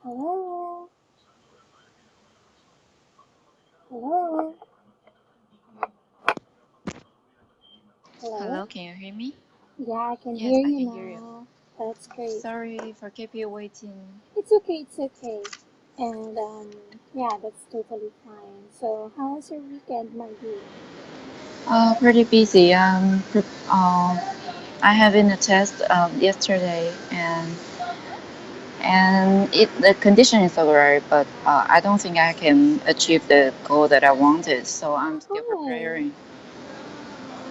Hello? Hello? Hello? Hello, can you hear me? Yeah, I can Yes, hear I you can hear you. now. That's great. Sorry for keep you waiting. It's okay, it's okay. And yeah, that's totally fine. So, how was your weekend, my dear? Pretty busy. I having a test yesterday, and the condition is alright, but I don't think I can achieve the goal that I wanted. So I'm still Hi. preparing.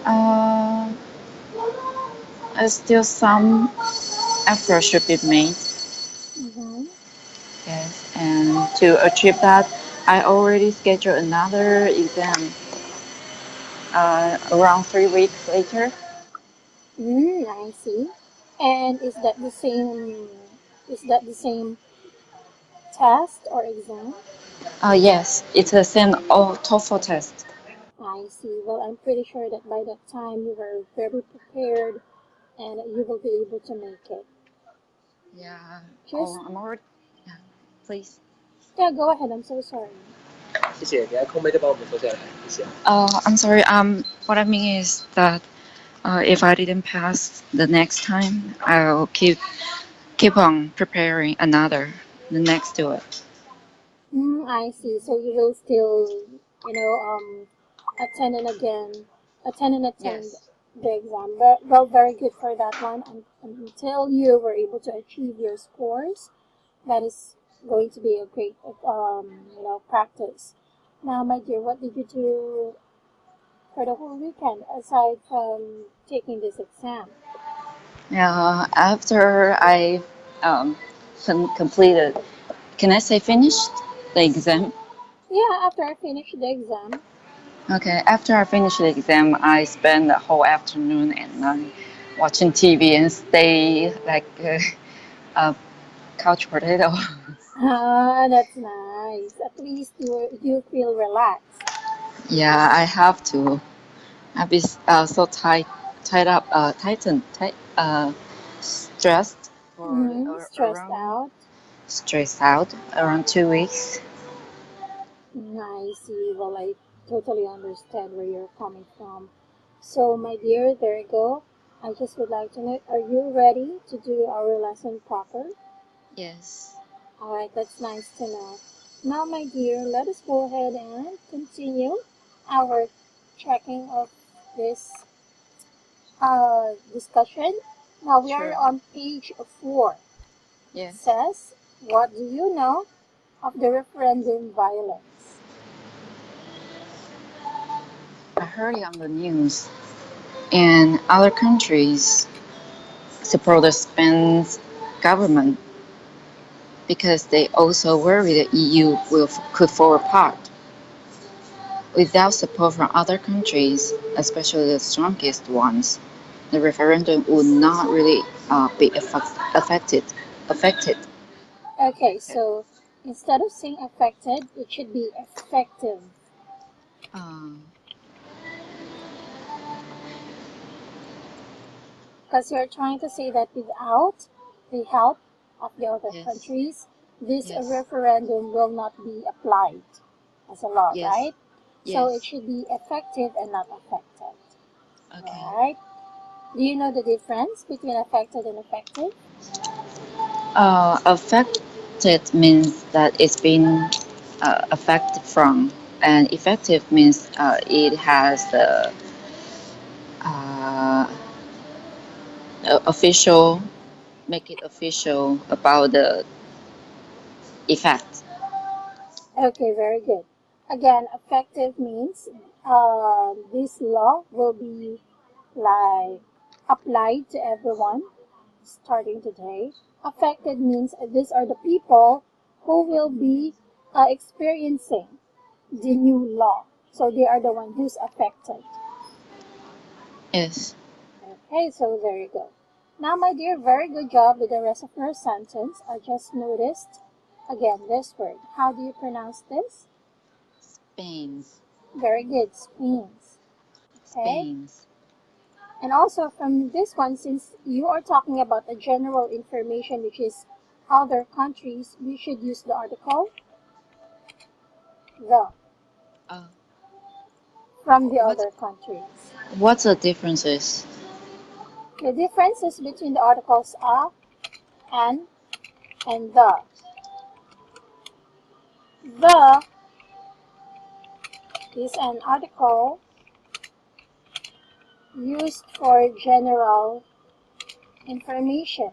Uh, Still some effort should be made. Mm-hmm. Yes, and to achieve that, I already scheduled another exam around 3 weeks later. I see. And is that the same test or exam? Yes, it's the same TOEFL test. I see. Well, I'm pretty sure that by that time you were very prepared and you will be able to make it. Yeah. Just, I'm already. Yeah, please. yeah, go ahead. I'm so sorry. 谢谢，你还空杯再帮我们收下来，谢谢。I'm sorry. What I mean is that if I didn't pass the next time, I'll keep on preparing another the next to it. I see. So you will still, attend and attend and attend Yes. the exam. Well, very good for that one. And until you were able to achieve your scores, that is going to be a great, practice. Now, my dear, what did you do for the whole weekend aside from taking this exam? Yeah. After I um, completed, can I say finished the exam? Yeah, after I finished the exam. Okay. After I finished the exam, I spent the whole afternoon and night watching TV and stay like a couch potato. Ah, that's nice. At least you feel relaxed. Yeah, I have to. I've been so stressed for Stressed around out. stressed out around 2 weeks. I see. Well, I totally understand where you're coming from. So, my dear, there you go. I just would like to know, are you ready to do our lesson proper? Yes. All right, that's nice to know. Now, my dear, let us go ahead and continue our checking of this discussion. Now, we are Sure. on page 4. It Yes. says, what do you know of the referendum violence? I heard it on the news. And other countries support the Spain's government because they also worry the EU could fall apart. Without support from other countries, especially the strongest ones, the referendum would not really be affected. Affected. Okay, so instead of saying affected, it should be effective. Um, Because you're trying to say that without the help of the other yes. countries, this Yes. referendum will not be applied as a law, Yes. right? So it Yes. should be effective and not affected. Okay. Alright? Do you know the difference between affected and effective? Affected means that it's been affected from, and effective means it has uh, official, make it official about the effect. Okay, very good. Again, effective means this law will be like applied to everyone starting today. Affected means these are the people who will be experiencing the new law. So they are the one who's affected. Yes. Okay, so there you go. Now, my dear, very good job with the rest of your sentence. I just noticed again this word. How do you pronounce this? Spain's. Very good, Spain's. Okay. Spain's. And also from this one, since you are talking about the general information which is other countries, we should use the article the Uh, from the what other countries. what's the differences? The differences between the articles a, an, and the. The is an article used for general information,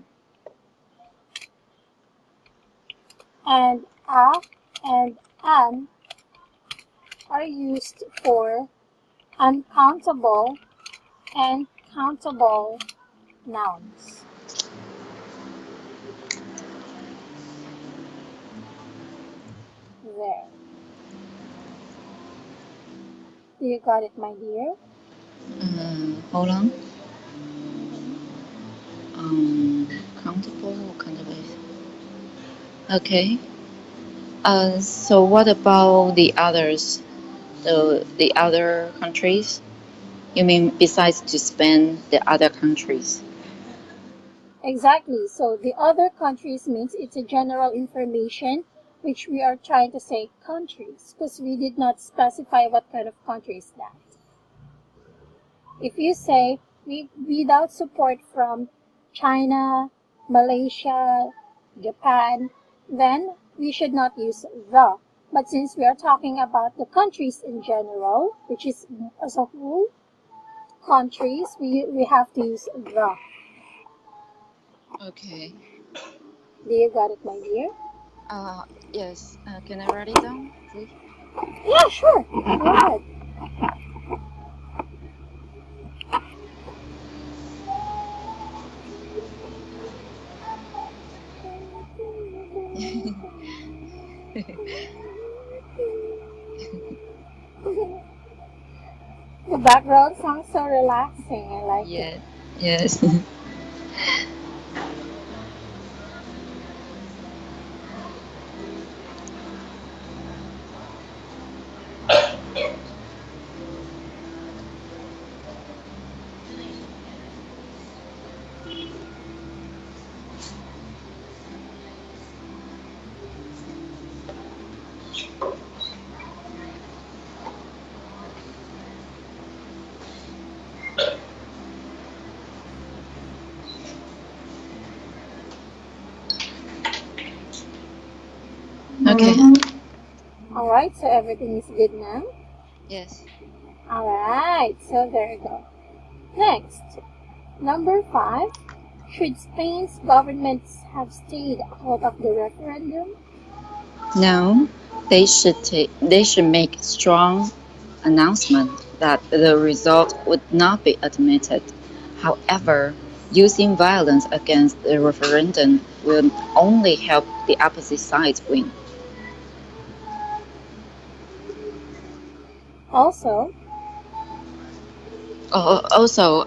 and a and an are used for uncountable and countable nouns. There. You got it, my dear? Hold on. Mhm. Countable or countable? Okay. So what about the others? The other countries? You mean besides to Spain, the other countries? Exactly. So the other countries means it's a general information which we are trying to say countries because we did not specify what kind of country is that. If you say without support from China, Malaysia, Japan, then we should not use the. But since we are talking about the countries in general, which is as a whole countries, we have to use the. Okay. Do you got it, my dear? Uh, yes. Can I write it down, please? Yeah, sure. Go ahead. The background sounds so relaxing. I like it. Yes. Yes. Okay. All right, so everything is good now. Yes. All right, so there you go. Next, number 5. Should Spain's government have stayed out of the referendum? Now they should make strong announcement that the result would not be admitted. However, using violence against the referendum will only help the opposite side win. Also, Also,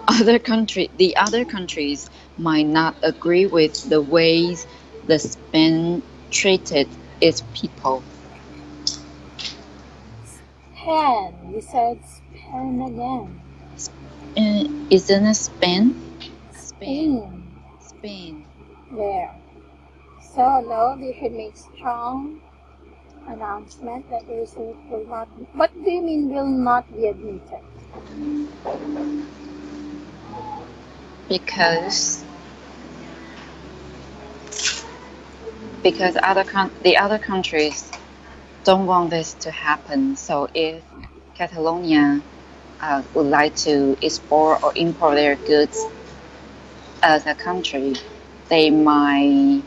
the other countries might not agree with the ways the Spain treated its people. Spain. You said Spain again. Isn't it Spain? Spain. Spain. Spain. There. So, no, they should make strong announcement that the result will not be. What do you mean will not be admitted? Because the other countries don't want this to happen. So if Catalonia would like to export or import their goods as a country, they might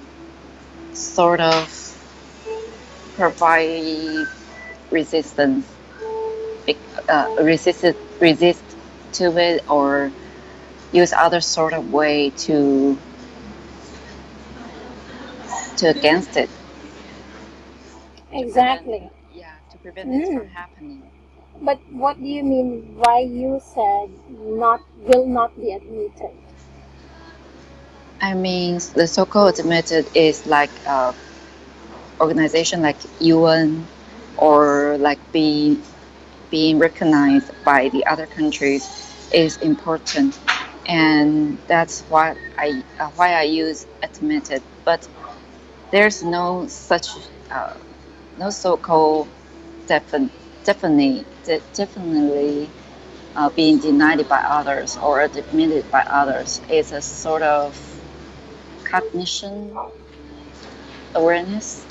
sort of provide resistance, resist to it, or use other sort of way to against it. Exactly. To prevent this from Mm. happening. But what do you mean why you said not will not be admitted? I mean, the so-called admitted is like organization like UN or like being recognized by the other countries is important, and that's why I use admitted. But there's no such no so-called defin- definitely being denied by others or admitted by others. It's a sort of cognition awareness.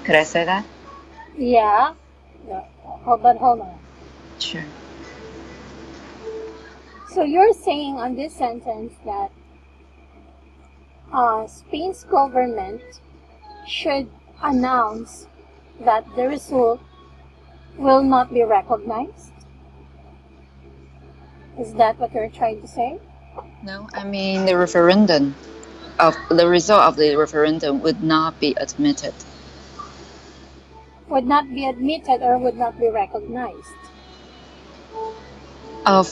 Could I say that? Yeah. No. Oh, but hold on. Sure. So you're saying on this sentence that Spain's government should announce that the result will not be recognized? Is that what you're trying to say? No, I mean the referendum of the result of the referendum would not be admitted. Would not be admitted or would not be recognized?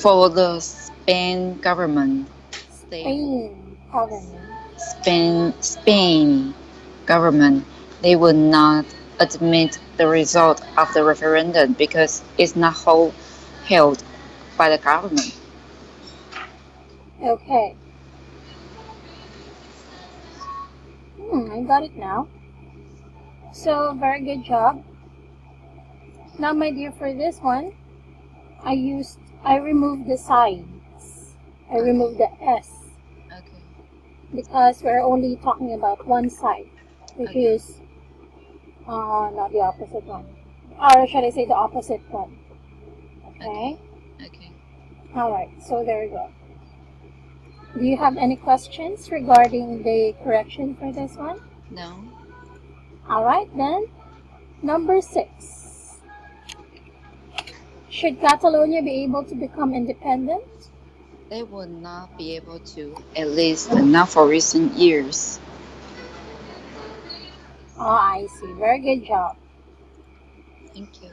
For the Spain government, Spain government. Spain government, they would not admit the result of the referendum because it's not held by the government. Okay. I got it now. So, very good job. Now, my dear, for this one, I removed the sides. I removed the S Okay. because we're only talking about one side, which Okay. is not the opposite one. Or should I say the opposite one? Okay? Okay. Alright, so there you go. Do you have any questions regarding the correction for this one? No. Alright then. Number 6. Should Catalonia be able to become independent? They would not be able to, at least not for recent years. Oh, I see. Very good job. Thank you.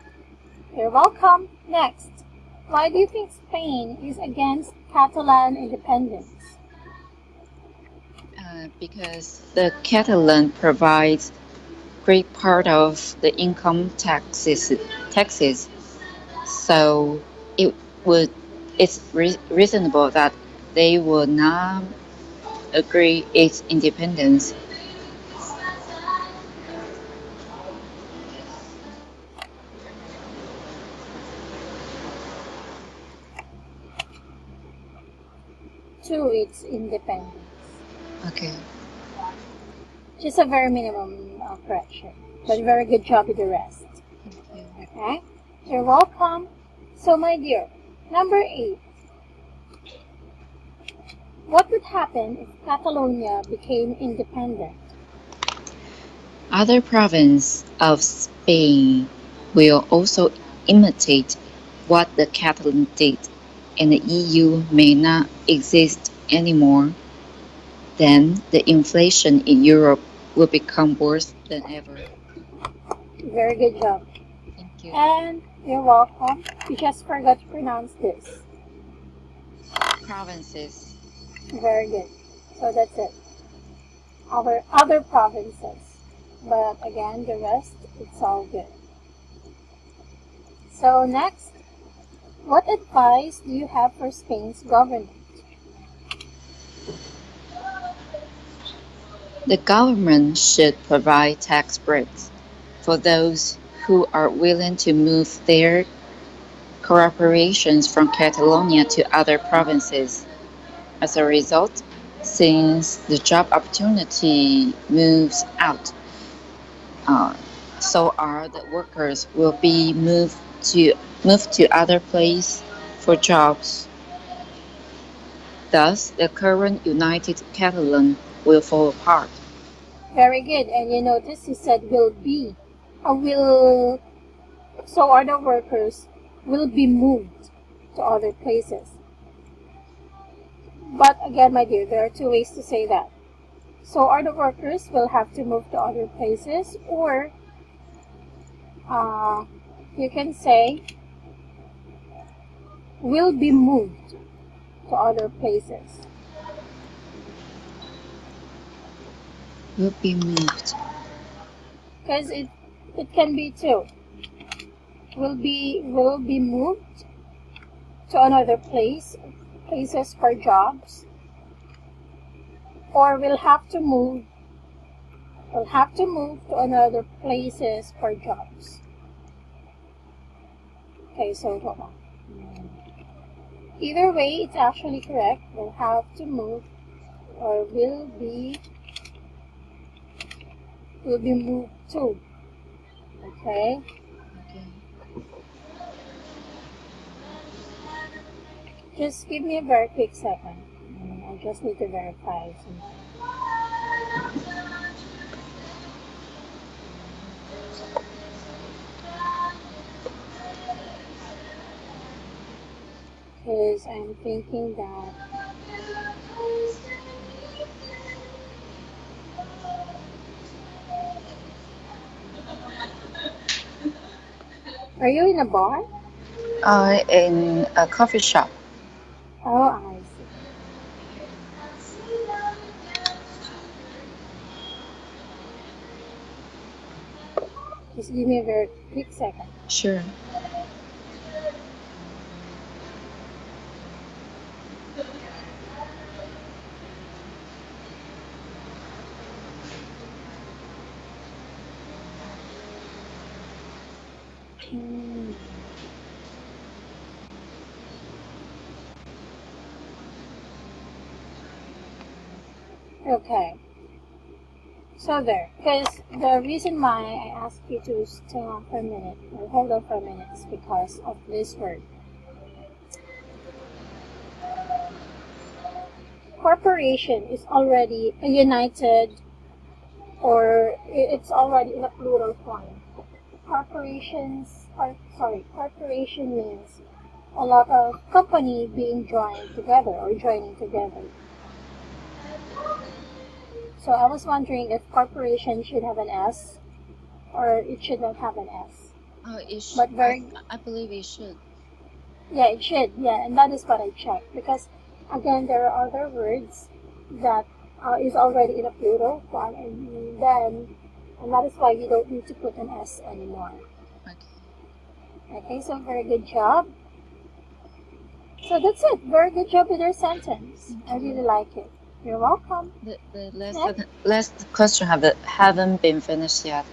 You're welcome. Next. Why do you think Spain is against Catalan independence? Because the Catalan provides great part of the income taxes, so it's reasonable that they would not agree its independence. To its independence. Okay. Just a very minimum correction. But very good job with the rest. Thank you. Okay? You're welcome. So, my dear, number 8. What would happen if Catalonia became independent? Other provinces of Spain will also imitate what the Catalan did, and the EU may not exist anymore. Then the inflation in Europe will become worse than ever. Very good job. Thank you. And you're welcome. You just forgot to pronounce this. Provinces. Very good. So that's it. Our other provinces. But again, the rest, it's all good. So next, what advice do you have for Spain's government? The government should provide tax breaks for those who are willing to move their corporations from Catalonia to other provinces. As a result, since the job opportunity moves out, so are the workers will be moved to other places for jobs. Thus, the current united Catalan will fall apart. Very good. And you notice you said will be. Will. So are the workers will be moved to other places. But again, my dear, there are two ways to say that. So are the workers will have to move to other places, or you can say will be moved to other places. Will be moved. Because it can be two. Will be moved to another places for jobs, or will have to move will have to move to another places for jobs. Okay, so hold on. Either way, it's actually correct. Will have to move or will be moved to. Okay. Okay. Just give me a very quick second. I just need to verify something. Because I'm thinking that are you in a bar? In a coffee shop. Oh, I see. Just give me a very quick second. Sure. Okay. So there, because the reason why I asked you to stay on for a minute or hold on for a minute is because of this word. Corporation is already a united or it's already in a plural form. Corporation means a lot of company being joined together or joining together. So I was wondering if corporation should have an S or it should not have an S. It should. But very, I believe it should. yeah, it should. Yeah, and that is what I checked because again there are other words that is already in a plural form, and that is why you don't need to put an S anymore. Okay. Okay, so very good job. So that's it. Very good job with your sentence. I really like it. You're welcome. The last question haven't been finished yet.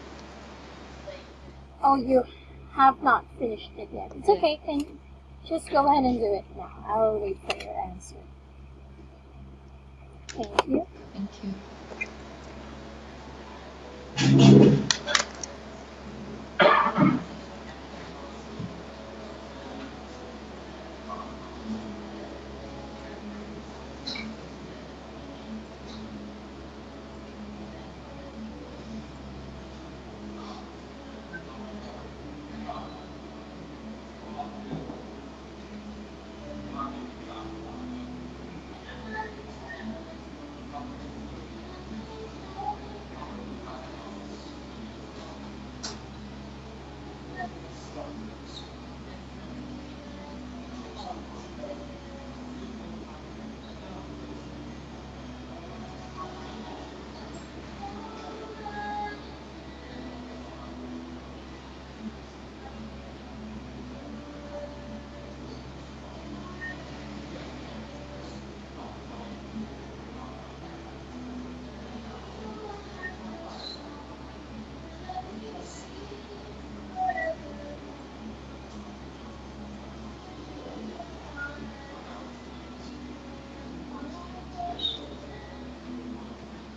Oh, you have not finished it yet. It's okay. Can just go ahead and do it now. I'll wait for your answer. Thank you. Thank you.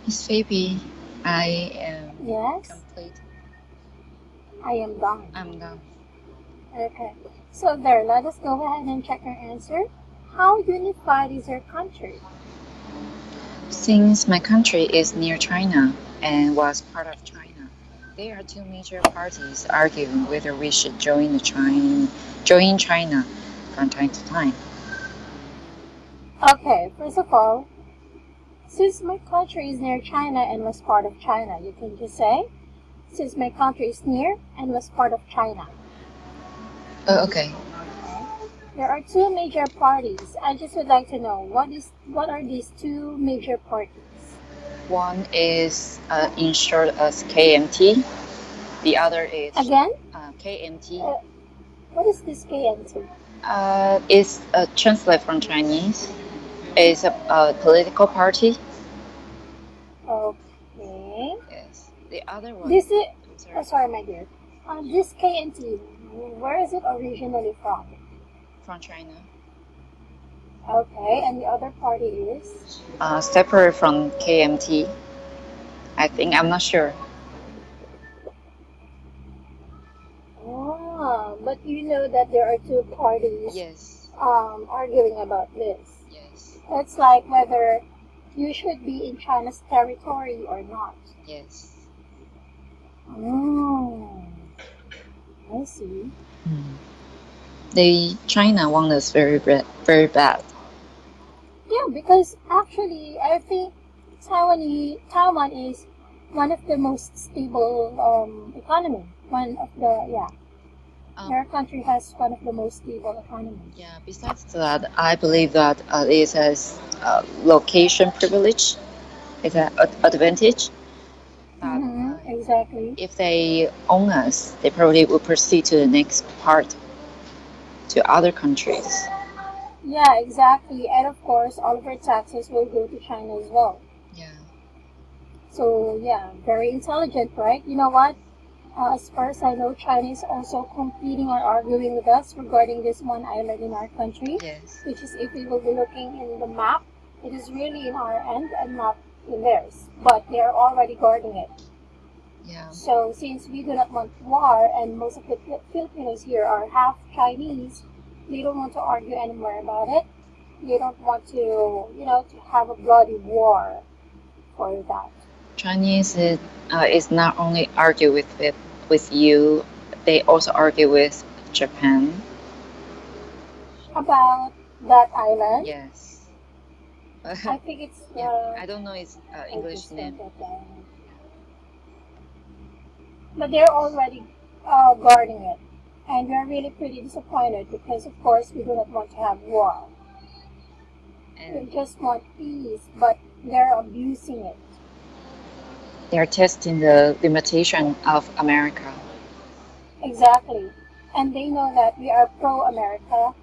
Miss Febie, I am complete. I am done. I'm done. Okay. So there, let us go ahead and check our answer. How unified is your country? Since my country is near China and was part of China, there are two major parties arguing whether we should join China from time to time. Okay, first of all, since my country is near China and was part of China, you can just say, since my country is near and was part of China. Okay. There are two major parties. I just would like to know what are these two major parties? One is in short as KMT. The other is Again? KMT. What is this KMT? It's translated from Chinese. It's a political party. Okay. Yes. the other one. This is, I'm oh, sorry. sorry, my dear. This KNT, where is it originally from? From China. Okay, and the other party is? Separate from KMT. I think I'm not sure. But you know that there are two parties Yes. arguing about this. Yes. It's like whether you should be in China's territory or not. Yes. Oh, I see. China want us very bad. Yeah, because actually, I think Taiwan is one of the most stable economy. One of the Our country has one of the most stable economies. Yeah. Besides that, I believe that it has location privilege. It's an advantage. That Exactly. if they own us, they probably will proceed to the next part, to other countries. Yeah, exactly. And of course, all of our taxes will go to China as well. Yeah. So yeah, very intelligent, right? You know what? As far as I know, China is also competing or arguing with us regarding this one island in our country, Yes. which is if we will be looking in the map, it is really in our end and not in theirs. But they are already guarding it. Yeah. So since we do not want war, and most of the Filipinos here are half Chinese, they don't want to argue anymore about it. They don't want to have a bloody war for that. Chinese is not only argue with you, they also argue with Japan. About that island, Yes. I think it's Yeah. I don't know its I English just name. don't get that. But they're already guarding it, and we're really pretty disappointed because, of course, we do not want to have war. We And just want peace, but they're abusing it. they're testing the limitation of America. Exactly. And they know that we are pro-America.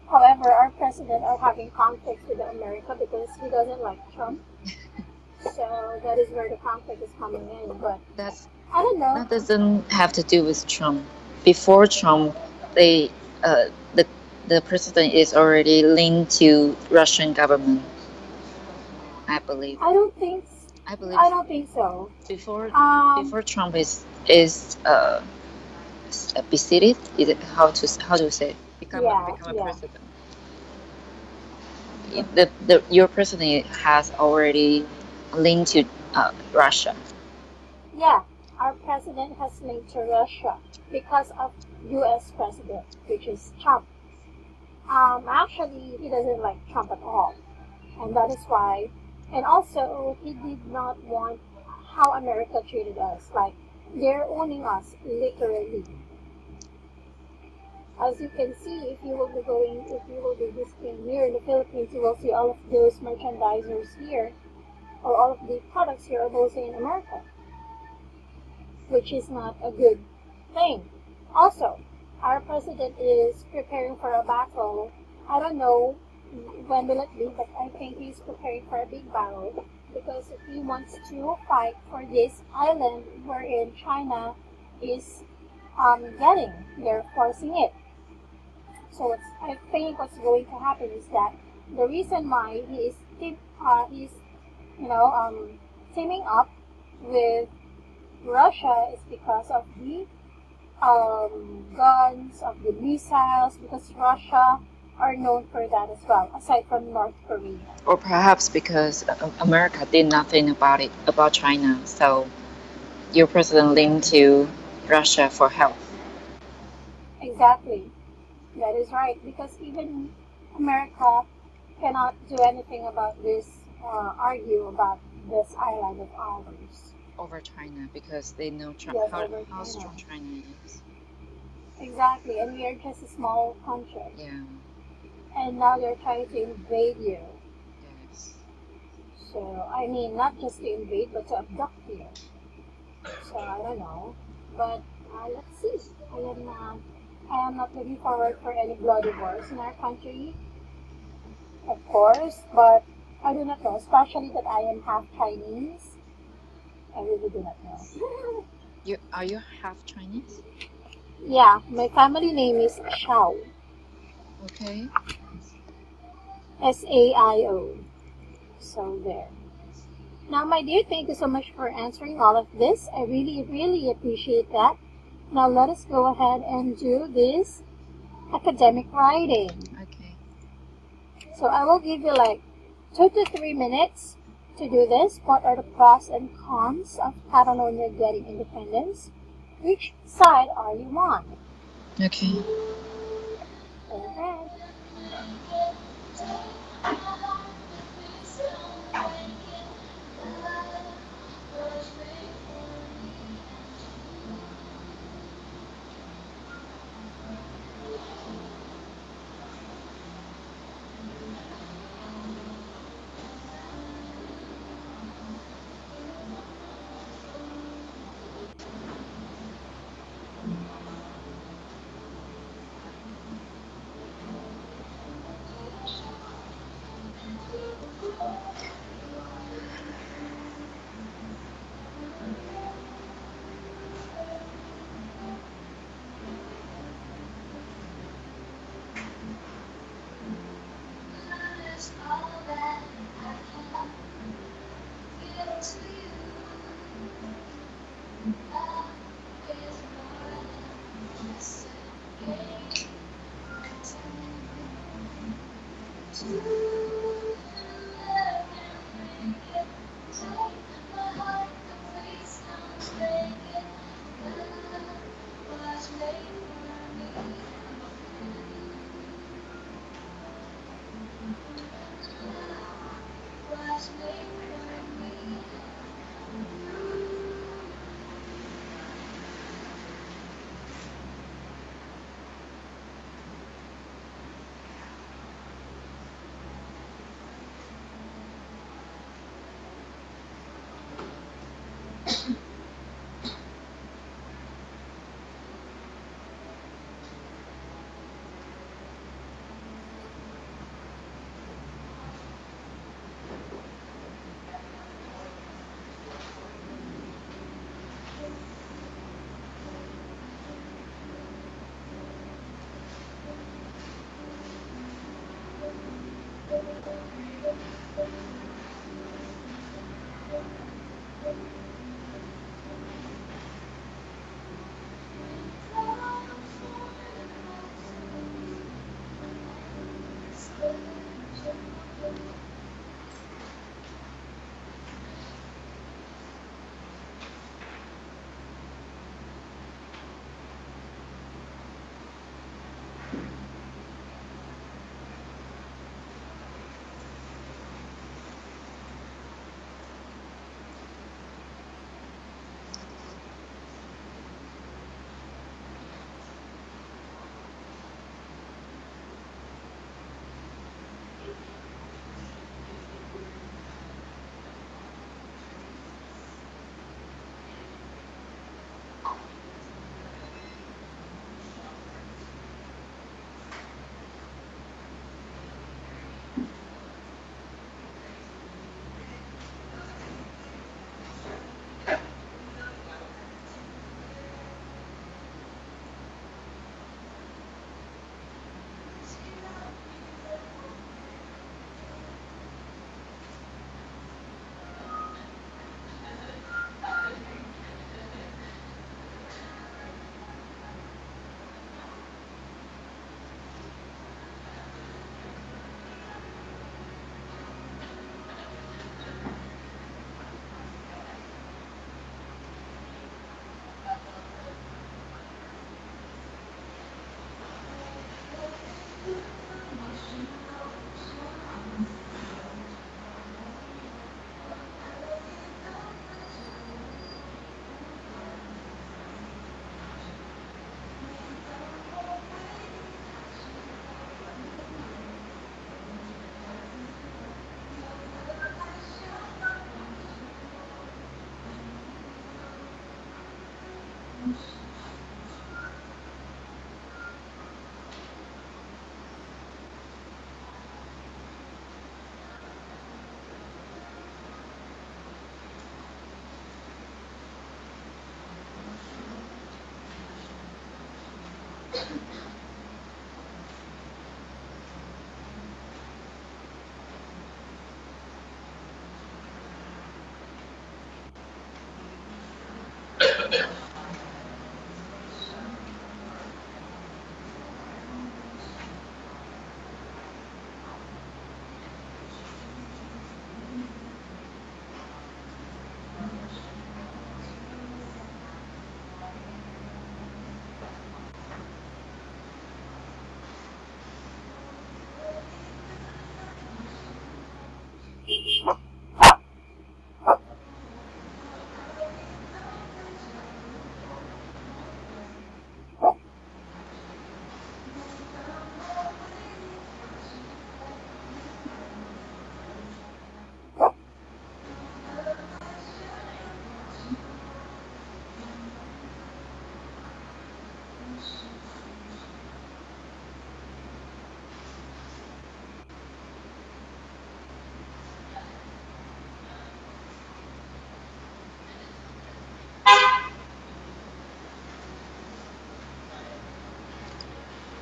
However, our president are having conflicts with America because he doesn't like Trump. So that is where the conflict is coming in. But I don't know. That doesn't have to do with Trump. Before Trump, they the president is already linked to Russian government. I believe. I don't think. I believe. I don't think so. Before Trump is beseated. Is it how to say become a president? Your president has already linked to Russia. Yeah, our president has linked to Russia because of U.S. president, which is Trump. Actually, he doesn't like Trump at all, and that is why. And also, he did not want how America treated us. Like they're owning us literally. As you can see, if you will be visiting here in the Philippines, you will see all of those merchandisers here, or all of the products here are mostly in America, which is not a good thing. Also, our president is preparing for a battle. I don't know when will it be, but I think he's preparing for a big battle because he wants to fight for this island wherein China is they're forcing it. So I think what's going to happen is that the reason why he's teaming up with Russia is because of the guns, of the missiles, because Russia are known for that as well, aside from North Korea. Or perhaps because America did nothing about China, so your president linked to Russia for help. Exactly. That is right, because even America cannot do anything about this, argue about this island of ours. Over China, because they know how strong China is. Exactly, and we are just a small country. Yeah. And now they're trying to invade you. Yes. So, I mean, not just to invade, but to abduct you. So, I don't know. But, let's see. I am not looking forward for any bloody wars in our country, of course, but I do not know, especially that I am half Chinese. I really do not know. Are you half Chinese? Yeah, my family name is Shao. Okay. Saio. So there. Now, my dear, thank you so much for answering all of this. I really, really appreciate that. Now, let us go ahead and do this academic writing. Okay. So, I will give you like 2 to 3 minutes to do this. What are the pros and cons of Catalonia getting independence? Which side are you on? Okay. Okay.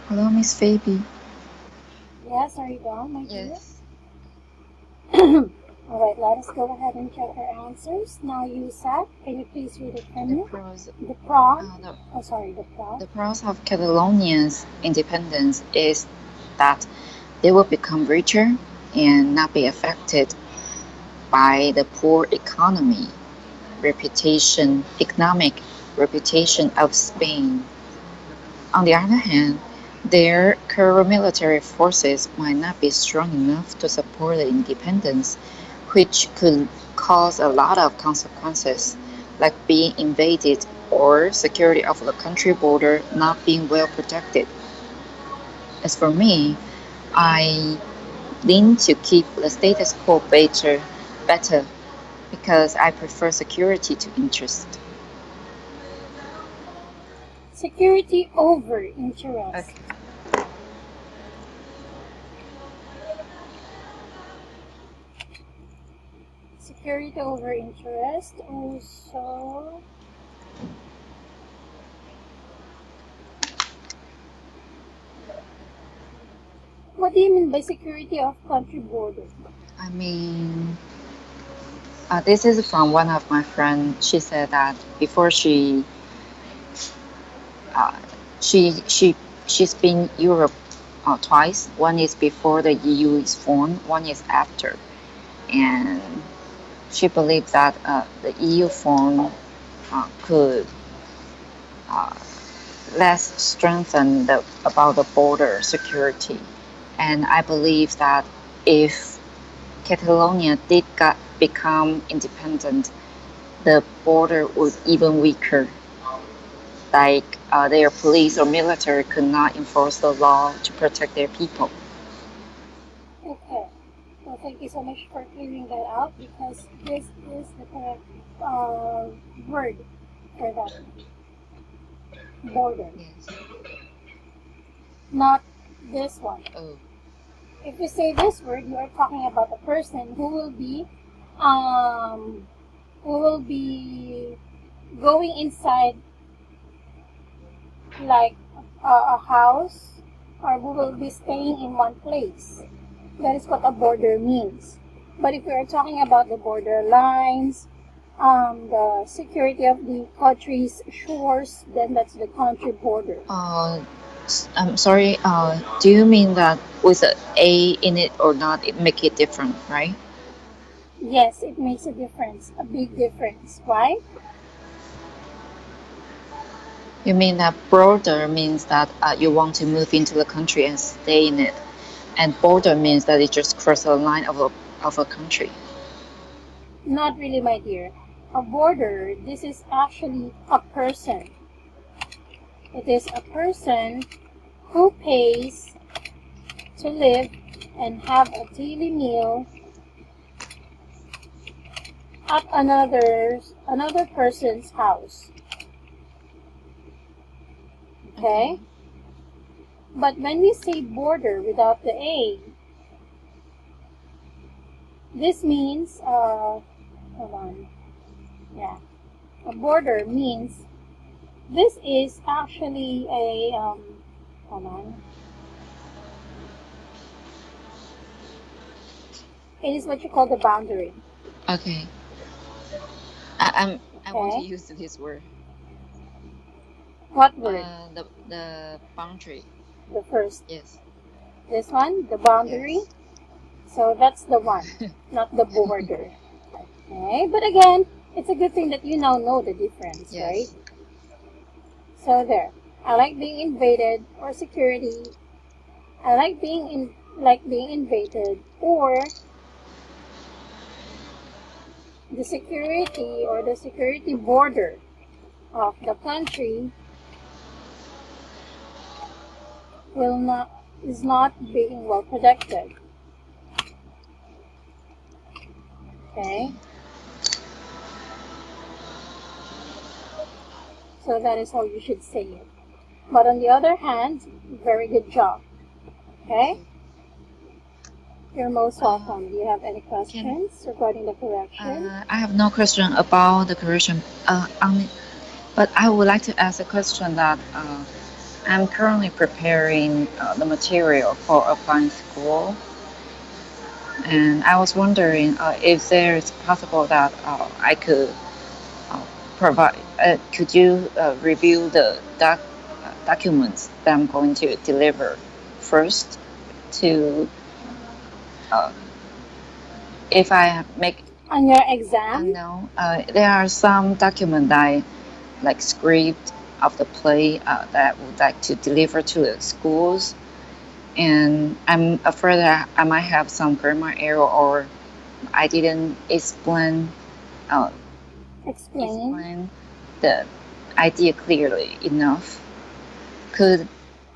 Hello, Miss Phoebe. Yes, are you done, my dear? Yes. All right, let us go ahead and check our answers. Now, you said, can you please read it from The me? pros, The pro. the, Oh, sorry, the pro. the pros of Catalonia's independence is that they will become richer and not be affected by the poor economic reputation of Spain. On the other hand, their current military forces might not be strong enough to support the independence, which could cause a lot of consequences, like being invaded or security of the country border not being well protected. As for me, I lean to keep the status quo better because I prefer security to interest. Security over interest. Okay. Security over interest. Also, what do you mean by security of country border? I mean, this is from one of my friends. She said that before uh, she she she's been Europe twice. One is before the EU is formed. One is after, and she believes that the EU form could uh, less strengthen about the border security. And I believe that if Catalonia become independent, the border would even weaker. Like their police or military could not enforce the law to protect their people. Okay. Well, thank you so much for clearing that out because this is the correct word for that border, Yes. not this one. Oh. If you say this word, you are talking about a person um, who will be going inside like a house, or who will be staying in one place. That is what a border means. But if we are talking about the border lines, the security of the country's shores, then that's the country border. I'm sorry. Do you mean that with a A in it or not, it make it different, right? Yes, it makes a difference, a big difference. Why? You mean that border means that you want to move into the country and stay in it, and border means that it just cross the line of a country. Not really, my dear. A border, this is actually a person. It is a person who pays to live and have a daily meal at another person's house. Okay? But when we say border without the A, this means hold on. Yeah. A border means this is actually a hold on. It is what you call the boundary. Okay. I want to use this word. What word? The boundary. The first. Yes. This one, the boundary. Yes. So that's the one, not the border. Okay, but again, it's a good thing that you now know the difference, Yes. right? So there. I like being invaded or security. I like being invaded or the security or the security border of the country is not being well protected. Okay. So that is how you should say it. But on the other hand, very good job. Okay? You're most welcome. Do you have any questions regarding the correction? I have no question about the correction. But I would like to ask a question that I'm currently preparing the material for applying school, and I was wondering if there is possible that I could uh, provide. Could you review the documents that I'm going to deliver first to uh, if I make On your exam? no, there are some documents that I like script of the play that I would like to deliver to the schools, and I'm afraid that I might have some grammar error or I didn't uh, Explain. explain the idea clearly enough. Could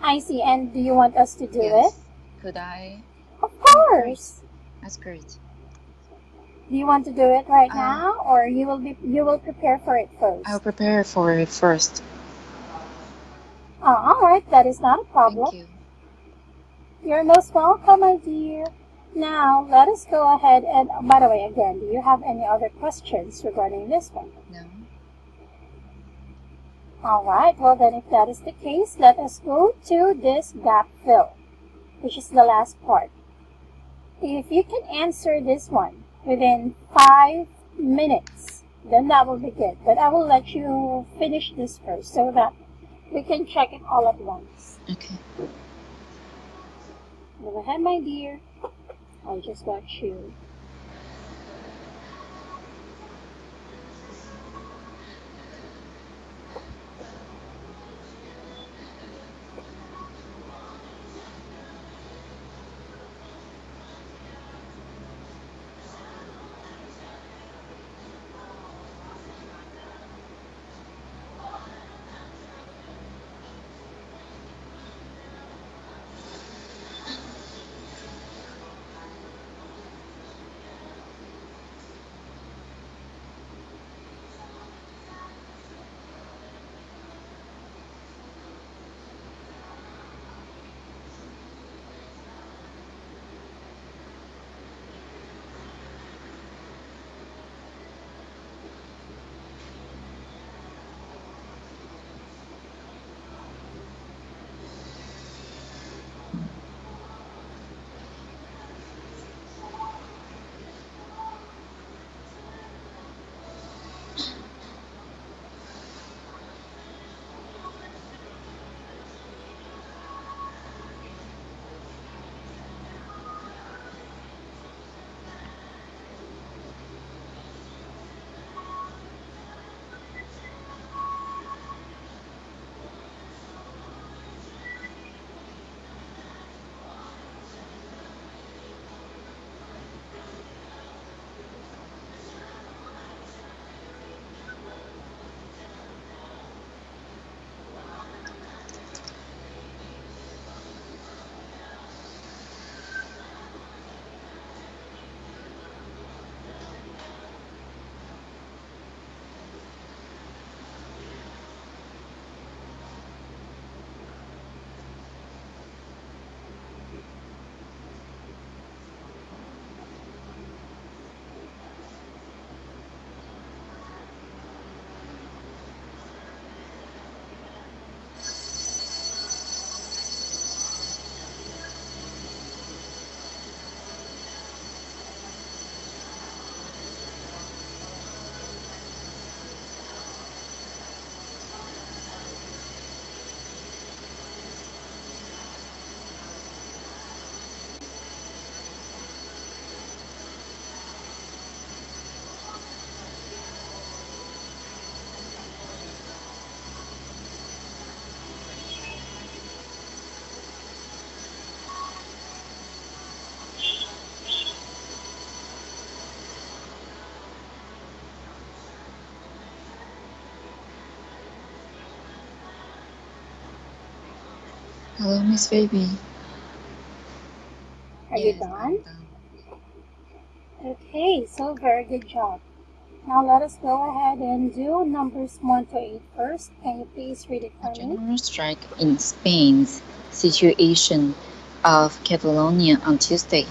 I see. And do you want us to do it? yes? Could I? Of course. That's great. Do you want to do it right Uh, now, or you will prepare for it I'll first? prepare for it first. All right, that is not a Thank problem. you. You're most welcome, my dear. Now, let us go ahead and, by the way, again, do you have any other questions regarding this one? No. All right, well then, if that is the case, let us go to this gap fill, which is the last part. If you can answer this one within 5 minutes, then that will be good. But I will let you finish this first so that we can check it all at once. Okay. Go ahead, my dear. I'll just watch you. Hello, Miss Febie. Are you Yes, I'm done? done. Okay, so very good job. Now let us go ahead and do numbers 1 to 8 first. Can you please read it A for me? general strike in Spain's situation of Catalonia on Tuesday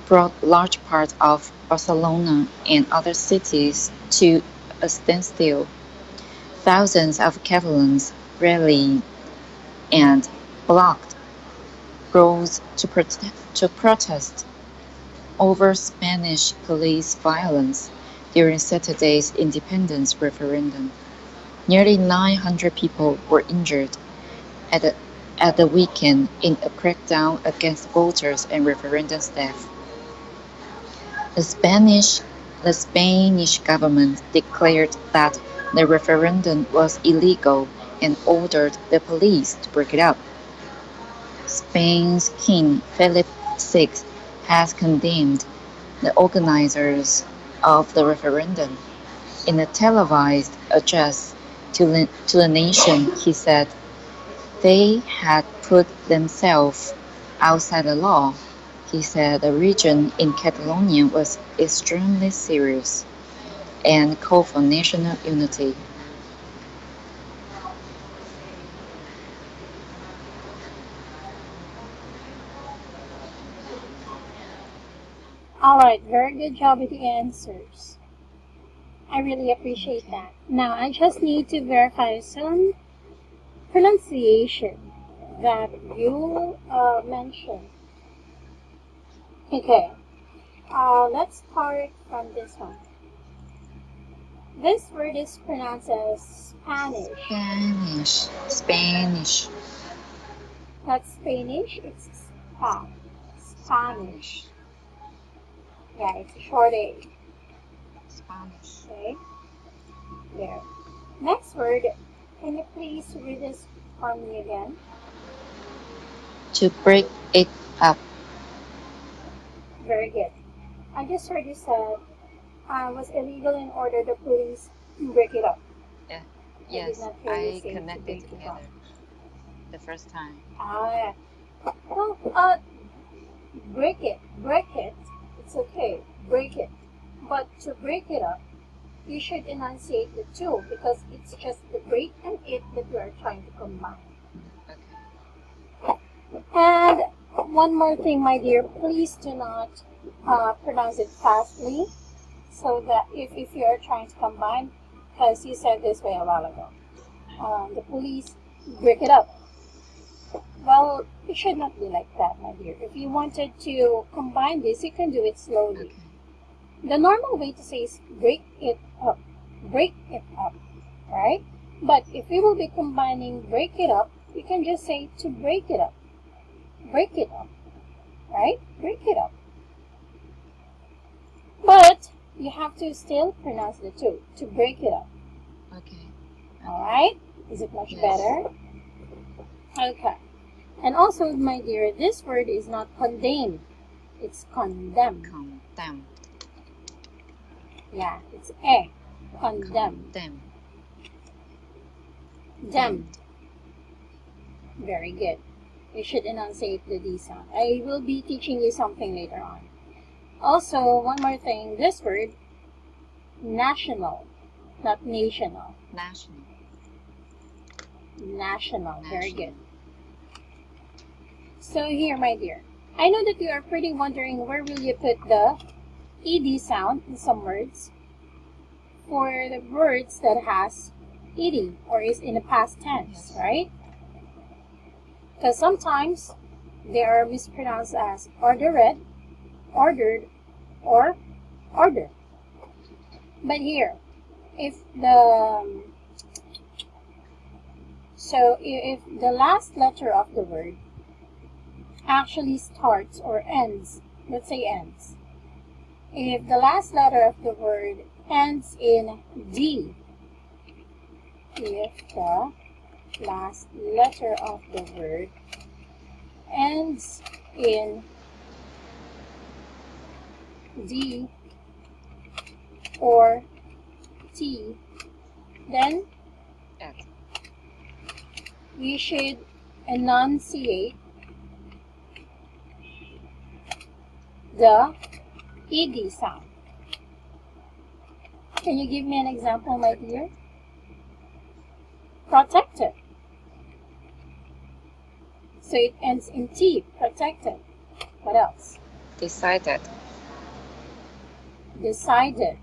brought large parts of Barcelona and other cities to a standstill. Thousands of Catalans rallied and blocked roads to protest over Spanish police violence during Saturday's independence referendum. Nearly 900 people were injured at the weekend in a crackdown against voters and referendum staff. The Spanish government declared that the referendum was illegal and ordered the police to break it up. Spain's King Philip VI has condemned the organizers of the referendum. In a televised address to the nation, he said they had put themselves outside the law. He said the region in Catalonia was extremely serious and called for national unity. Alright, very good job with the answers. I really appreciate that. Now, I just need to verify some pronunciation that you mentioned. Okay, let's start from this one. This word is pronounced as Spanish. Spanish. Not Spanish, it's Spanish. Yeah, it's a short A. Spanish. Okay, there. Next word, can you please read this for me again? To break it up. Very good. I just heard you said was illegal in order the police to break it up. Yeah. Yes, I connected together the first time. Well, break it, it's okay, break it. But to break it up, you should enunciate the two because it's just the break and it that you are trying to combine. Okay. And one more thing, my dear, please do not pronounce it fastly so that if you are trying to combine, because you said this way a while ago, the police break it up. Well, it should not be like that, my dear. If you wanted to combine this, you can do it slowly. Okay. The normal way to say is break it up, right? But if we will be combining break it up, you can just say to break it up, right? Break it up. But you have to still pronounce the two, to break it up. Okay. Alright? Is it much better? Okay. And also, my dear, this word is not condemn, it's condemn. Condemn. Yeah, it's a. Condemn. Dem. Very good. You should enunciate the D sound. I will be teaching you something later on. Also, one more thing. This word, national, not national. National. Very good. So here, my dear, I know that you are pretty wondering where will you put the ed sound in some words for the words that has ed or is in the past tense, right? Because sometimes they are mispronounced as ordered, or order. But here, if the last letter of the word actually starts or ends, let's say ends. If the last letter of the word ends in D, if the last letter of the word ends in D or T, then we should enunciate the ed sound. Can you give me an example, my dear? Protected. So it ends in T, protected. What else? Decided. Decided.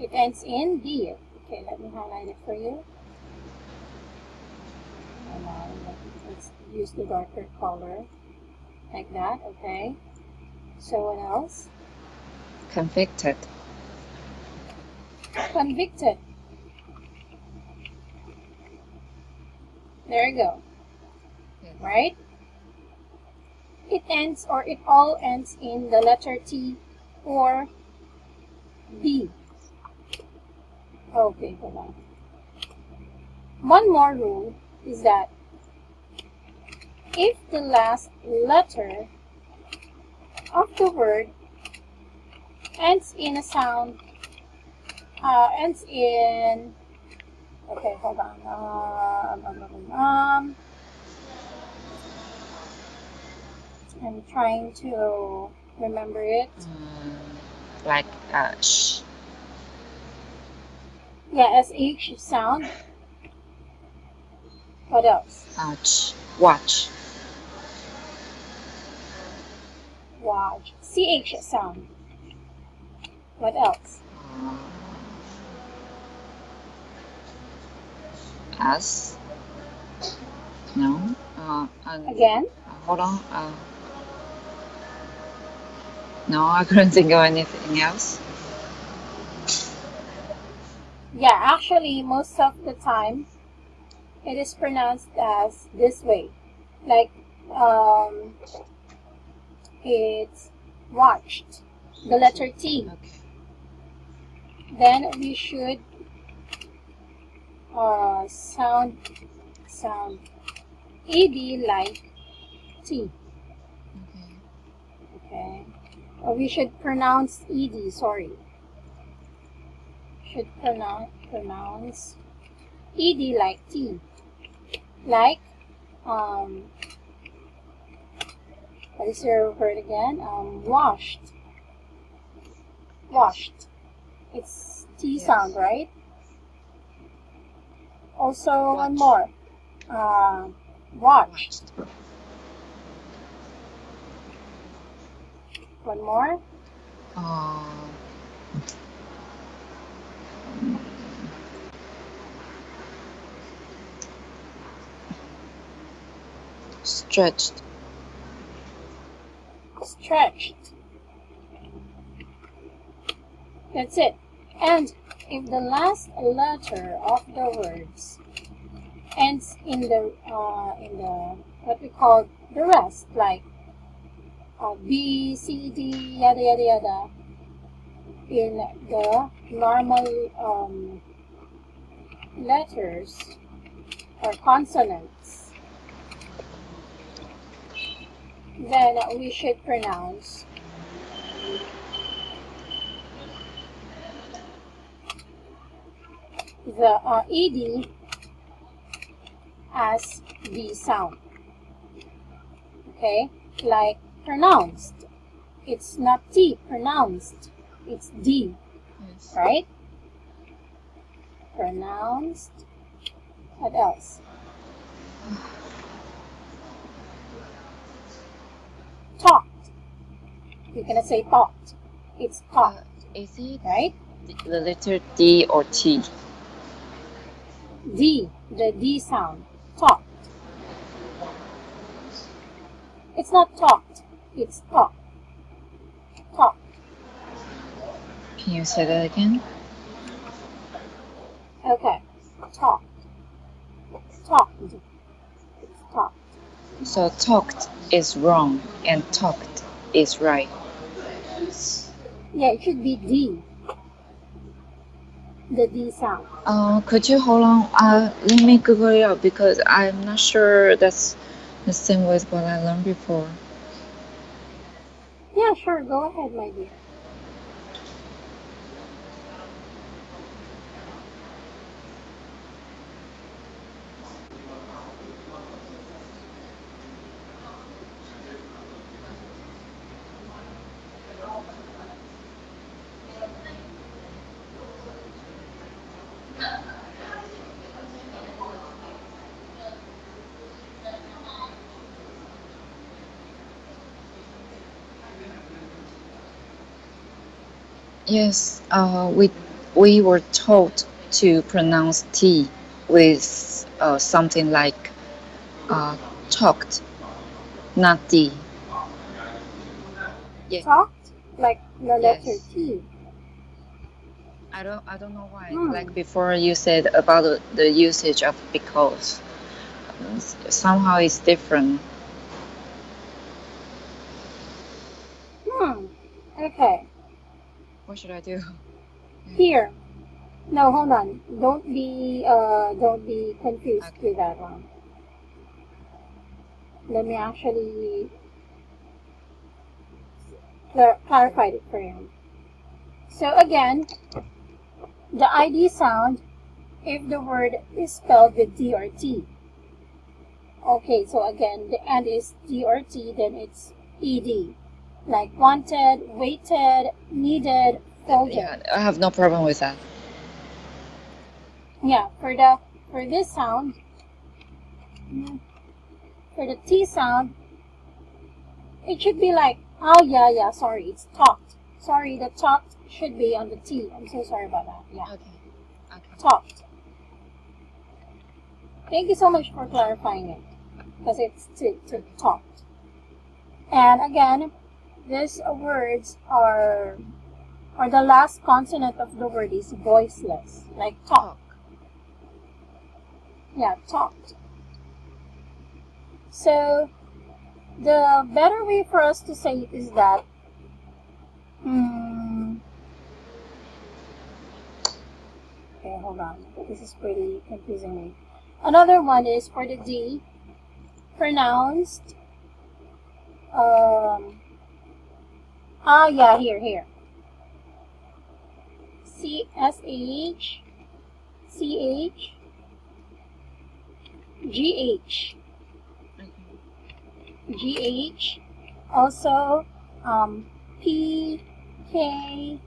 It ends in D. Okay, let me highlight it for you. Hold on. Let's use the darker color. Like that, okay. So what else? Convicted. Convicted. There you go. Yes. Right? It ends, or it all ends in the letter T or B. Okay, hold on. One more rule is that if the last letter of the word ends in a sound, ends in, okay, hold on. I'm trying to remember it. Like sh. Yeah, SH sound. What else? Watch. Watch. CH sound. What else? S. No. Again? Hold on. No, I couldn't think of anything else. Yeah, actually, most of the time, it is pronounced as this way. Like, it's watched. The letter T. Okay. Then we should sound ED like T. Okay. Or we should pronounce ED, sorry. Should pronounce ED like T. Like, what is your word again? Washed. Washed. It's T sound, right? Also, one more. Watched. One more. Stretched. Stretched. That's it. And if the last letter of the words ends in the what we call the rest, like B, C, D, yada yada yada, in the normal letters or consonants, then we should pronounce the ED as D sound. Okay, like pronounced. It's not T, pronounced. It's D, Yes. right? Pronounced. What else? Talked. You're gonna say talked. It's talked, Is it right? the letter D or T? D, the D sound. Talked. It's not talked. It's talked. Talked. Can you say that again? Okay. Talked. Talked. It's talked. So talked is wrong and talked is right. Yeah, it should be D. The D sound. Could you hold on? Let me Google it up because I'm not sure that's the same with what I learned before. Yeah, sure. Go ahead, my dear. Yes, we were told to pronounce T with something like Talked, not D. Yeah. Talked, like the letter Yes. T. I don't know why. Like before, you said about the usage of because. Somehow it's different. Okay. What should I do? Here. No, hold on. Don't be confused with that one. Let me actually clarify it for you. So again, the ID sound if the word is spelled with D or T. Okay, so again, the end is D or T, then it's ED. Like wanted, waited, needed, folded. Yeah, I have no problem with that. Yeah, for this sound, for the T sound, it should be like, oh yeah, sorry, it's talked. Sorry, the talked should be on the T. I'm so sorry about that. Yeah. Okay. Talked. Thank you so much for clarifying it, because it's to talked. And again, these words are, or the last consonant of the word is voiceless, like talk. Yeah, talked. So the better way for us to say it is that okay, hold on. This is pretty confusing me. Another one is for the D, pronounced. Here. CSH, CH, GH. GH. Also, P, K,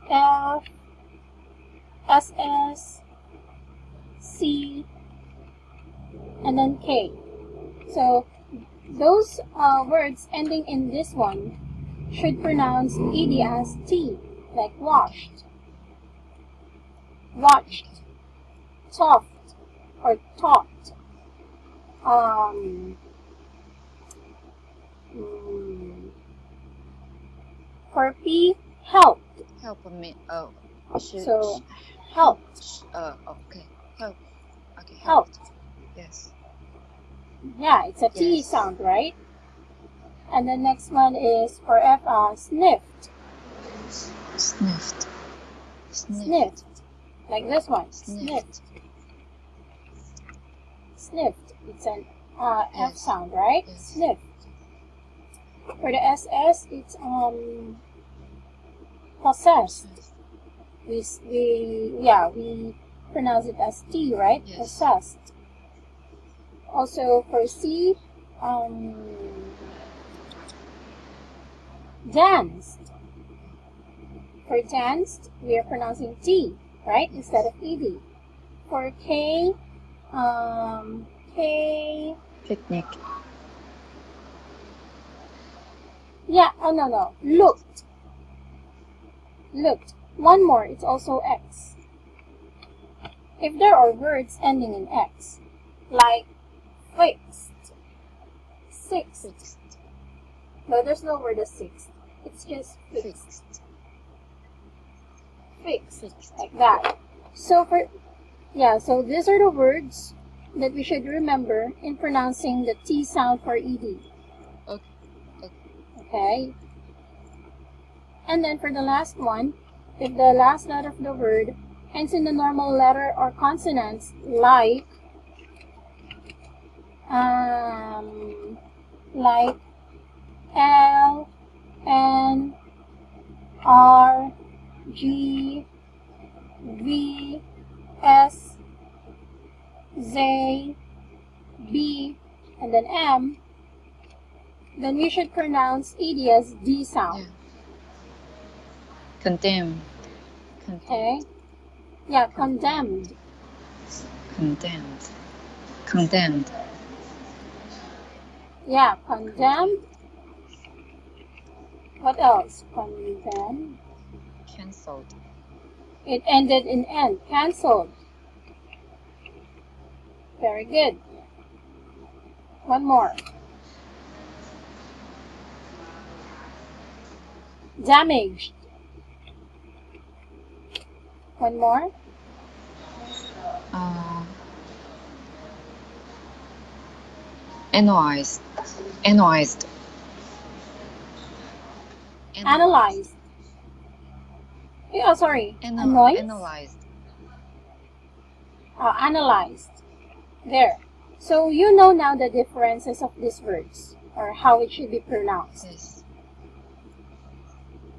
F, SS, C, and then K. So those words ending in this one should pronounce ED as T, like washed, watched, soft, or talked. For P, helped. Help me. So helped. Okay. Help. Okay. Helped. Yes. Yeah, it's a T sound, right? And the next one is for F, sniffed. Sniffed. Sniffed. Like this one. Sniffed. Sniffed. It's an F sound, right? Yes. Sniffed. For the SS, it's possessed. We pronounce it as T, right? Yes. Possessed. Also for C, danced. For danced, we are pronouncing T, right? Instead of ED. For K, picnic. Yeah, no. Looked. One more, it's also X. If there are words ending in X, like fixed, sixth. No, there's no word as sixth. It's just fixed. Fixed. Like that. So so these are the words that we should remember in pronouncing the T sound for ED. Okay. And then for the last one, if the last letter of the word ends in the normal letter or consonants like L, N, R, G, V, S, Z, B, and then M, then we should pronounce ED as D sound. Yeah. Condemned. Okay. Yeah, condemned. Condemned. Yeah, condemned. What else? Condemned. Cancelled. It ended in N. Cancelled. Very good. One more. Damaged. One more. Analyzed. Analyzed. Analyzed. Oh, sorry. Annoyed? Analyzed. Analyzed. There. So you know now the differences of these words or how it should be pronounced. Yes.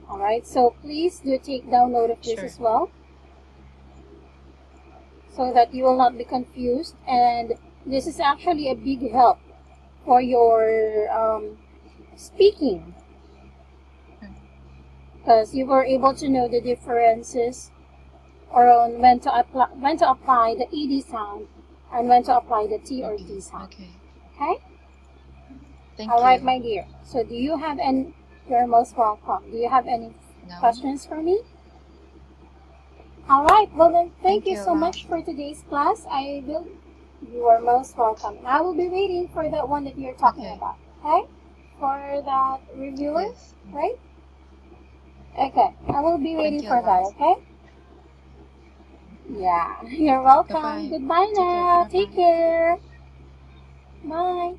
Alright, so please do take down note of this as well, so that you will not be confused, and this is actually a big help for your speaking, because you were able to know the differences or on when to apply the ed sound and when to apply the t or d sound. Okay? Thank All right, you. my dear. So do you have any? You're most welcome. Do you have any questions for me? All right. Well then, thank you so much for today's class. You are most welcome. And I will be waiting for that one that you're talking about. Okay? For that reviewer, right? Okay. I will be waiting for that. Okay? Yeah. You're welcome. Goodbye now. Take care. Bye.